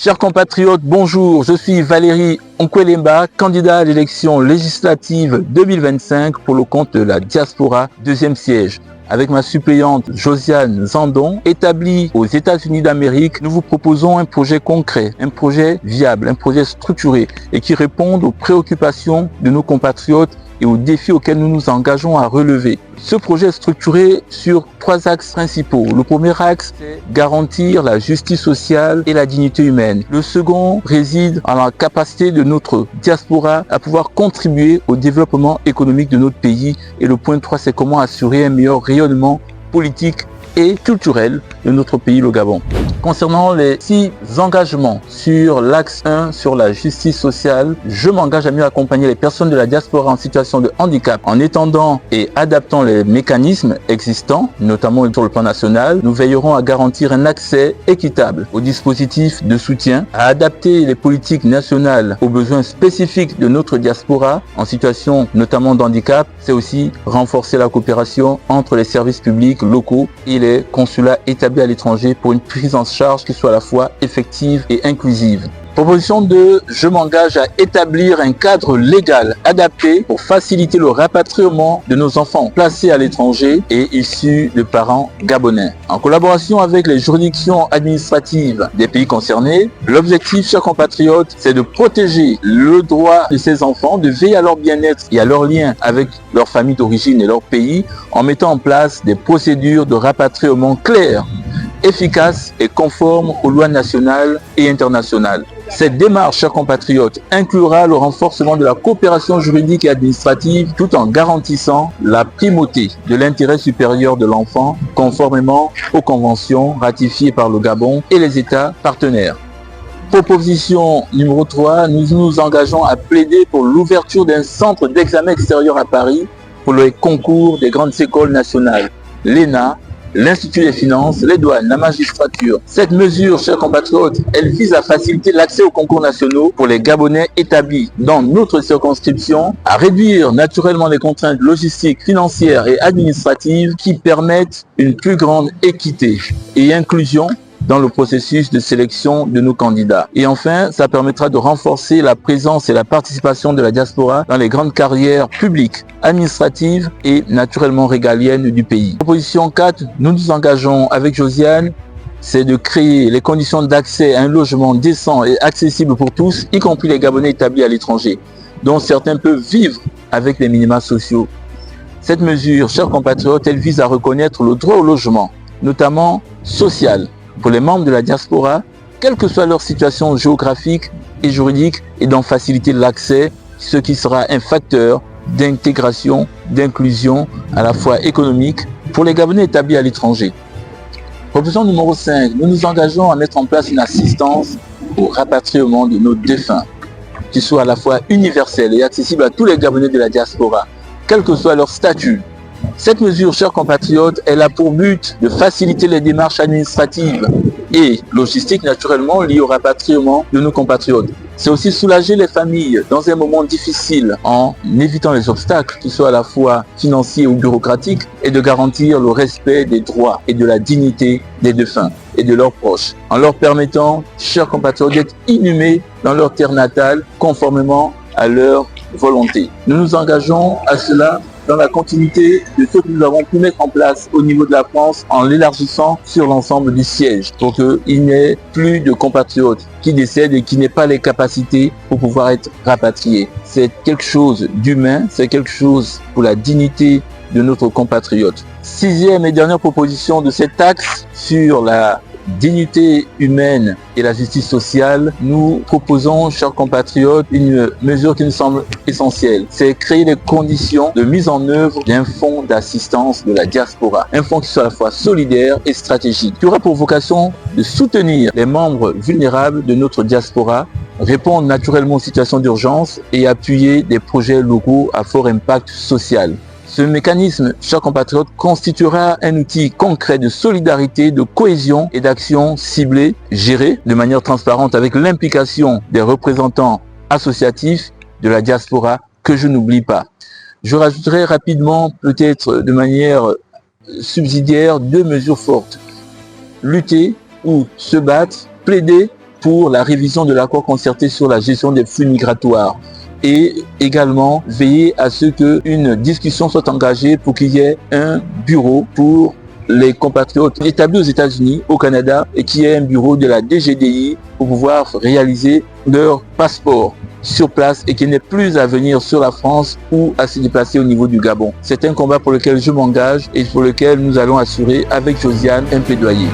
Chers compatriotes, bonjour, je suis Valérie Onkwelemba, candidat à l'élection législative 2025 pour le compte de la diaspora, deuxième siège. Avec ma suppléante Josiane Zandon, établie aux États-Unis d'Amérique, nous vous proposons un projet concret, un projet viable, un projet structuré et qui réponde aux préoccupations de nos compatriotes et aux défis auxquels nous nous engageons à relever. Ce projet est structuré sur 3 axes principaux. Le premier axe, c'est garantir la justice sociale et la dignité humaine. Le second réside en la capacité de notre diaspora à pouvoir contribuer au développement économique de notre pays. Et le point 3, c'est comment assurer un meilleur rayonnement politique et culturel de notre pays, le Gabon. Concernant les 6 engagements sur l'axe 1, sur la justice sociale, je m'engage à mieux accompagner les personnes de la diaspora en situation de handicap en étendant et adaptant les mécanismes existants, notamment sur le plan national. Nous veillerons à garantir un accès équitable aux dispositifs de soutien, à adapter les politiques nationales aux besoins spécifiques de notre diaspora en situation notamment de handicap. C'est aussi renforcer la coopération entre les services publics locaux et les consulats établis à l'étranger pour une prise en charge qui soit à la fois effective et inclusive. Proposition 2, je m'engage à établir un cadre légal adapté pour faciliter le rapatriement de nos enfants placés à l'étranger et issus de parents gabonais. En collaboration avec les juridictions administratives des pays concernés, l'objectif, chers compatriotes, c'est de protéger le droit de ces enfants, de veiller à leur bien-être et à leur lien avec leur famille d'origine et leur pays en mettant en place des procédures de rapatriement claires, efficaces et conformes aux lois nationales et internationales. Cette démarche, chers compatriotes, inclura le renforcement de la coopération juridique et administrative tout en garantissant la primauté de l'intérêt supérieur de l'enfant conformément aux conventions ratifiées par le Gabon et les États partenaires. Proposition numéro 3, nous nous engageons à plaider pour l'ouverture d'un centre d'examen extérieur à Paris pour les concours des grandes écoles nationales, l'ENA, l'Institut des finances, les douanes, la magistrature. Cette mesure, chers compatriotes, elle vise à faciliter l'accès aux concours nationaux pour les Gabonais établis dans notre circonscription, à réduire naturellement les contraintes logistiques, financières et administratives qui permettent une plus grande équité et inclusion dans le processus de sélection de nos candidats. Et enfin, ça permettra de renforcer la présence et la participation de la diaspora dans les grandes carrières publiques, administratives et naturellement régaliennes du pays. Proposition 4, nous nous engageons avec Josiane, c'est de créer les conditions d'accès à un logement décent et accessible pour tous, y compris les Gabonais établis à l'étranger, dont certains peuvent vivre avec les minima sociaux. Cette mesure, chers compatriotes, elle vise à reconnaître le droit au logement, notamment social, pour les membres de la diaspora, quelle que soit leur situation géographique et juridique, et d'en faciliter l'accès, ce qui sera un facteur d'intégration, d'inclusion à la fois économique pour les Gabonais établis à l'étranger. Proposition numéro 5, nous nous engageons à mettre en place une assistance au rapatriement de nos défunts, qui soit à la fois universelle et accessible à tous les Gabonais de la diaspora, quel que soit leur statut. Cette mesure, chers compatriotes, elle a pour but de faciliter les démarches administratives et logistiques naturellement liées au rapatriement de nos compatriotes. C'est aussi soulager les familles dans un moment difficile en évitant les obstacles, qu'ils soient à la fois financiers ou bureaucratiques, et de garantir le respect des droits et de la dignité des défunts et de leurs proches, en leur permettant, chers compatriotes, d'être inhumés dans leur terre natale conformément à leur volonté. Nous nous engageons à cela dans la continuité de ce que nous avons pu mettre en place au niveau de la France en l'élargissant sur l'ensemble du siège pour qu'il n'y ait plus de compatriotes qui décèdent et qui n'aient pas les capacités pour pouvoir être rapatriés. C'est quelque chose d'humain, c'est quelque chose pour la dignité de notre compatriote. 6e et dernière proposition de cet axe sur la dignité humaine et la justice sociale, nous proposons, chers compatriotes, une mesure qui nous semble essentielle. C'est créer les conditions de mise en œuvre d'un fonds d'assistance de la diaspora. Un fonds qui soit à la fois solidaire et stratégique, qui aura pour vocation de soutenir les membres vulnérables de notre diaspora, répondre naturellement aux situations d'urgence et appuyer des projets locaux à fort impact social. Ce mécanisme, chers compatriotes, constituera un outil concret de solidarité, de cohésion et d'action ciblée, gérée de manière transparente avec l'implication des représentants associatifs de la diaspora que je n'oublie pas. Je rajouterai rapidement, peut-être de manière subsidiaire, 2 mesures fortes. Lutter ou se battre, plaider pour la révision de l'accord concerté sur la gestion des flux migratoires. Et également veiller à ce qu'une discussion soit engagée pour qu'il y ait un bureau pour les compatriotes établis aux États-Unis, au Canada, et qui est un bureau de la DGDI pour pouvoir réaliser leur passeport sur place et qu'il n'ait plus à venir sur la France ou à se déplacer au niveau du Gabon. C'est un combat pour lequel je m'engage et pour lequel nous allons assurer avec Josiane un plaidoyer.